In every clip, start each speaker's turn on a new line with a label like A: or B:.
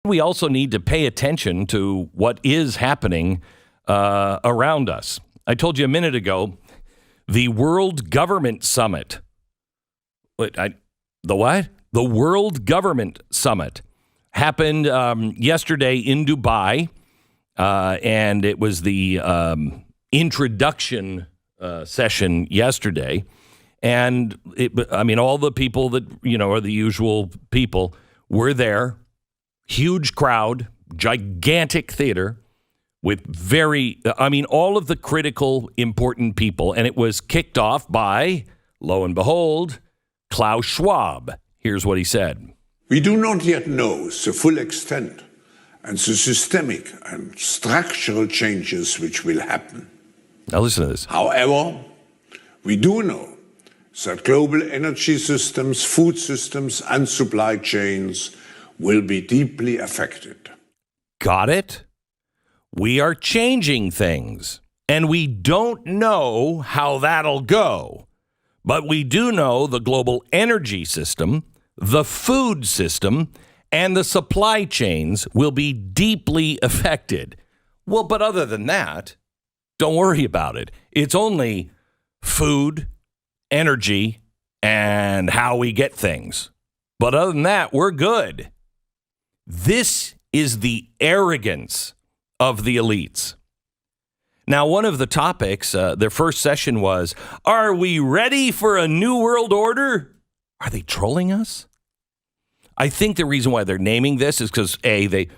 A: We also need to pay attention to what is happening around us. I told you a minute ago, the World Government Summit. The what? The World Government Summit happened yesterday in Dubai, and it was the introduction session yesterday. And all the people that, are the usual people were there. Huge crowd, gigantic theater with all of the critical, important people. And it was kicked off by, lo and behold, Klaus Schwab. Here's what he said.
B: We do not yet know the full extent and the systemic and structural changes which will happen.
A: Now listen to this.
B: However, we do know that global energy systems, food systems, and supply chains will be deeply affected.
A: Got it? We are changing things, and we don't know how that'll go. But we do know the global energy system, the food system, and the supply chains will be deeply affected. Well, but other than that, don't worry about it. It's only food, energy, and how we get things. But other than that, we're good. This is the arrogance of the elites. Now, one of the topics, their first session was, are we ready for a new world order? Are they trolling us? I think the reason why they're naming this is because, A, they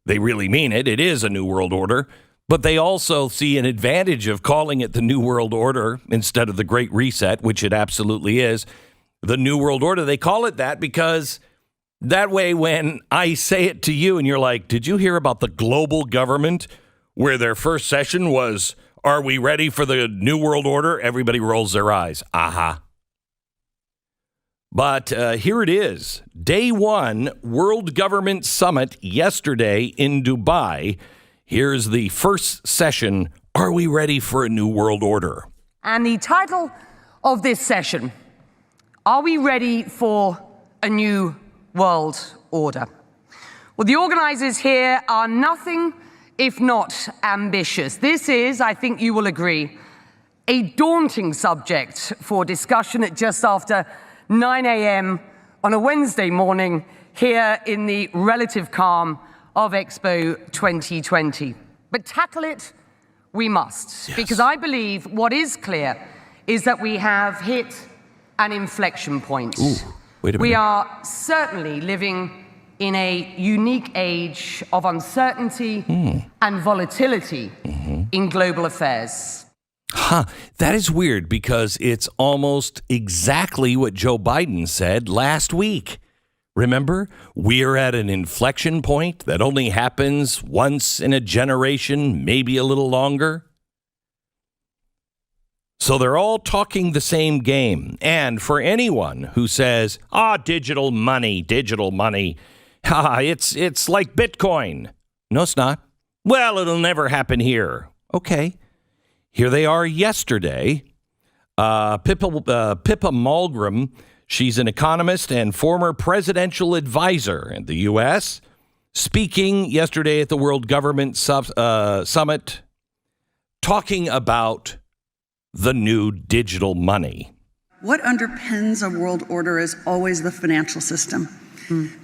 A: really mean it. It is a new world order. But they also see an advantage of calling it the New World Order instead of the Great Reset, which it absolutely is. The New World Order, they call it that because that way when I say it to you and you're like, did you hear about the global government where their first session was, are we ready for the New World Order? Everybody rolls their eyes. Aha. But here it is. Day one, World Government Summit yesterday in Dubai. Here's the first session. Are we ready for a new world order?
C: And the title of this session, are we ready for a new world order? Well, the organizers here are nothing if not ambitious. This is, I think you will agree, a daunting subject for discussion at just after 9 a.m. on a Wednesday morning here in the relative calm of Expo 2020. But tackle it we must, yes. Because I believe what is clear is that we have hit an inflection point.
A: Ooh, wait a minute.
C: We are certainly living in a unique age of uncertainty and volatility in global affairs.
A: That is weird because it's almost exactly what Joe Biden said last week. Remember, we're at an inflection point that only happens once in a generation, maybe a little longer. So they're all talking the same game. And for anyone who says, digital money, it's like Bitcoin. No, it's not. Well, it'll never happen here. Okay. Here they are yesterday. Pippa Malmgren, she's an economist and former presidential advisor in the U.S., speaking yesterday at the World Government Summit, talking about the new digital money.
D: What underpins a world order is always the financial system.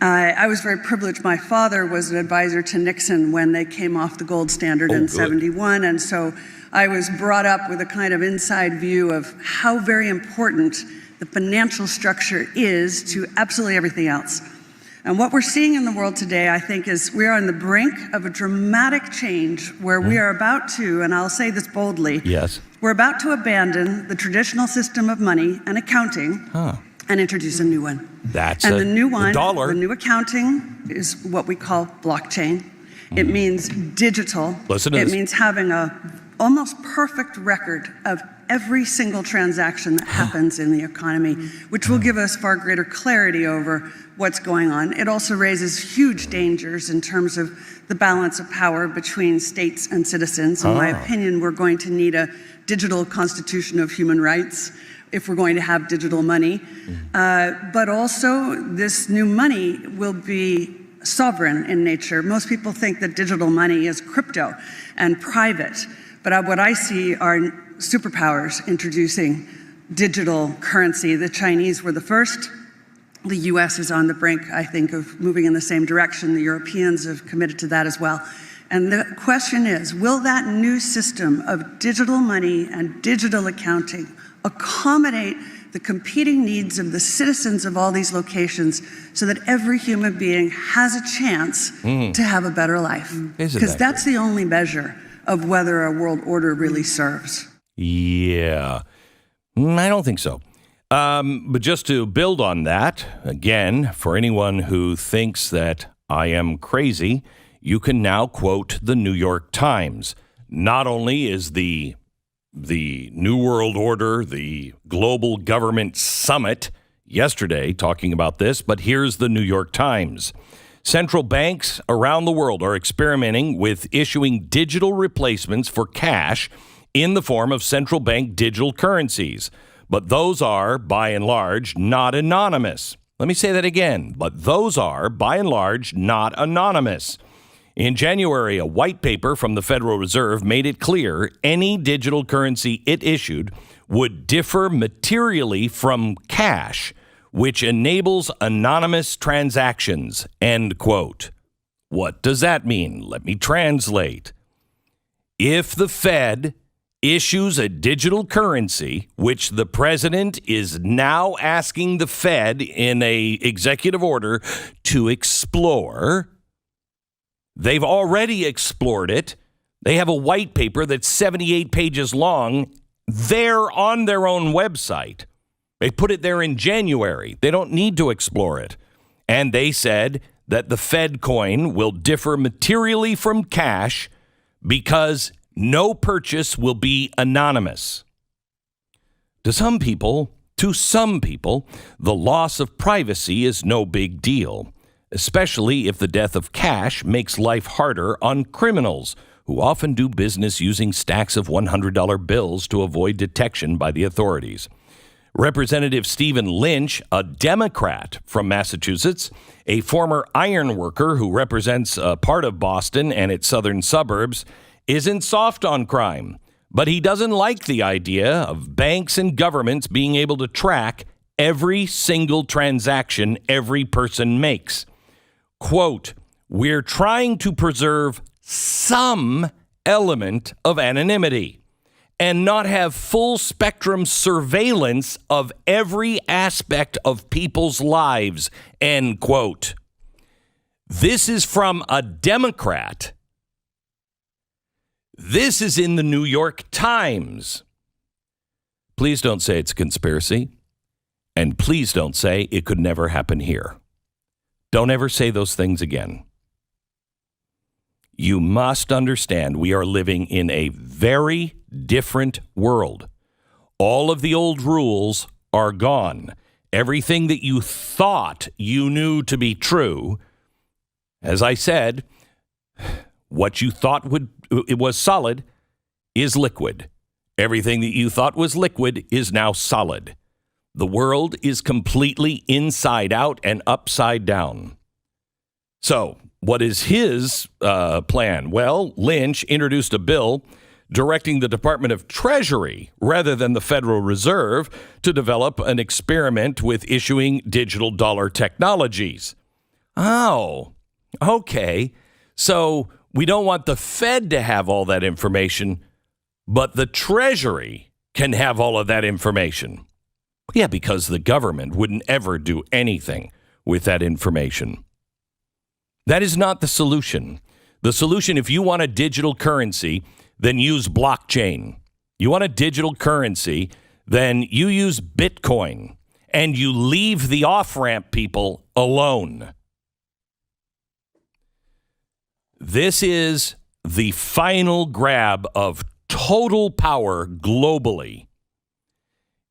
D: I was very privileged. My father was an advisor to Nixon when they came off the gold standard in 71. And so I was brought up with a kind of inside view of how very important the financial structure is to absolutely everything else. And what we're seeing in the world today, I think, is we are on the brink of a dramatic change where we are about to, and I'll say this boldly,
A: yes,
D: we're about to abandon the traditional system of money and accounting and introduce a new one.
A: The
D: new accounting is what we call blockchain. It means digital. It means having a almost perfect record of every single transaction that happens in the economy, which will give us far greater clarity over what's going on. It also raises huge dangers in terms of the balance of power between states and citizens. In my opinion, we're going to need a digital constitution of human rights if we're going to have digital money. But also, this new money will be sovereign in nature. Most people think that digital money is crypto and private, but what I see are superpowers introducing digital currency. The Chinese were the first. The US is on the brink, I think, of moving in the same direction. The Europeans have committed to that as well. And the question is, will that new system of digital money and digital accounting accommodate the competing needs of the citizens of all these locations so that every human being has a chance to have a better life? Because that's the only measure of whether a world order really serves.
A: Yeah, I don't think so. But just to build on that, again, for anyone who thinks that I am crazy, you can now quote the New York Times. Not only is the New World Order, the global government summit yesterday talking about this, but here's the New York Times. Central banks around the world are experimenting with issuing digital replacements for cash in the form of central bank digital currencies. But those are, by and large, not anonymous. Let me say that again. But those are, by and large, not anonymous. In January, a white paper from the Federal Reserve made it clear any digital currency it issued would differ materially from cash, which enables anonymous transactions, end quote. What does that mean? Let me translate. If the Fed issues a digital currency, which the president is now asking the Fed in a executive order to explore, they've already explored it. They have a white paper that's 78 pages long. They're on their own website. They put it there in January. They don't need to explore it. And they said that the Fed coin will differ materially from cash because no purchase will be anonymous. To some people, the loss of privacy is no big deal, especially if the death of cash makes life harder on criminals who often do business using stacks of $100 bills to avoid detection by the authorities. Representative Stephen Lynch, a Democrat from Massachusetts, a former iron worker who represents a part of Boston and its southern suburbs, isn't soft on crime, but he doesn't like the idea of banks and governments being able to track every single transaction every person makes. Quote, we're trying to preserve some element of anonymity and not have full spectrum surveillance of every aspect of people's lives, end quote. This is from a Democrat. This is in the New York Times. Please don't say it's a conspiracy. And please don't say it could never happen here. Don't ever say those things again. You must understand we are living in a very different world. All of the old rules are gone. Everything that you thought you knew to be true, as I said, what you thought it was solid is liquid. Everything that you thought was liquid is now solid. The world is completely inside out and upside down. So, what is his plan? Well, Lynch introduced a bill directing the Department of Treasury, rather than the Federal Reserve, to develop an experiment with issuing digital dollar technologies. Oh, okay. So, we don't want the Fed to have all that information, but the Treasury can have all of that information. Yeah, because the government wouldn't ever do anything with that information. That is not the solution. The solution, if you want a digital currency, then use blockchain. You want a digital currency, then you use Bitcoin, and you leave the off-ramp people alone. This is the final grab of total power globally.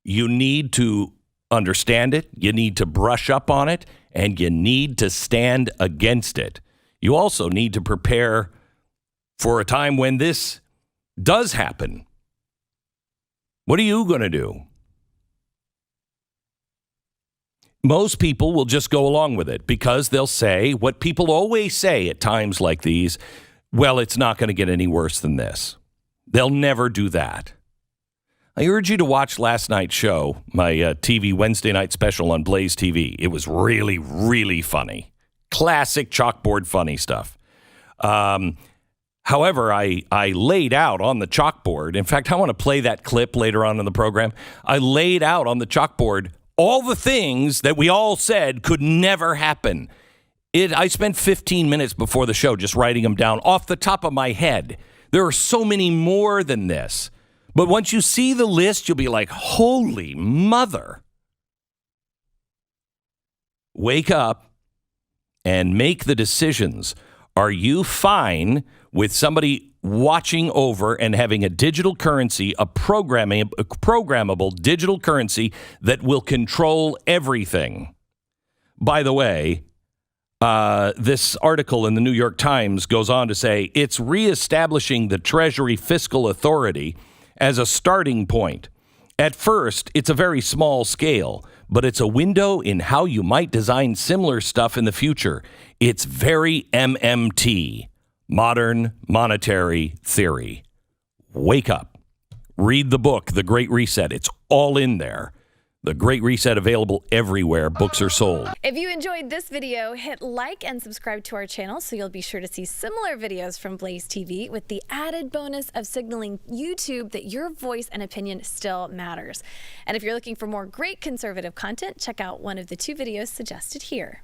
A: You need to understand it, you need to brush up on it, and you need to stand against it. You also need to prepare for a time when this does happen. What are you going to do? most people will just go along with it because they'll say what people always say at times like these, well, it's not going to get any worse than this. They'll never do that. I urge you to watch last night's show, my TV Wednesday night special on Blaze TV. It was really, really funny. Classic chalkboard funny stuff. However, I laid out on the chalkboard. In fact, I want to play that clip later on in the program. I laid out on the chalkboard all the things that we all said could never happen. I spent 15 minutes before the show just writing them down off the top of my head. There are so many more than this. But once you see the list, you'll be like, holy mother. Wake up and make the decisions. Are you fine with somebody watching over and having a digital currency, a programmable digital currency that will control everything? By the way, this article in the New York Times goes on to say it's reestablishing the Treasury Fiscal Authority as a starting point. At first, it's a very small scale, but it's a window in how you might design similar stuff in the future. It's very MMT. Modern Monetary Theory. Wake up. Read the book, The Great Reset. It's all in there. The Great Reset available everywhere books are sold.
E: If you enjoyed this video, hit like and subscribe to our channel so you'll be sure to see similar videos from Blaze TV with the added bonus of signaling YouTube that your voice and opinion still matters. And if you're looking for more great conservative content, check out one of the 2 videos suggested here.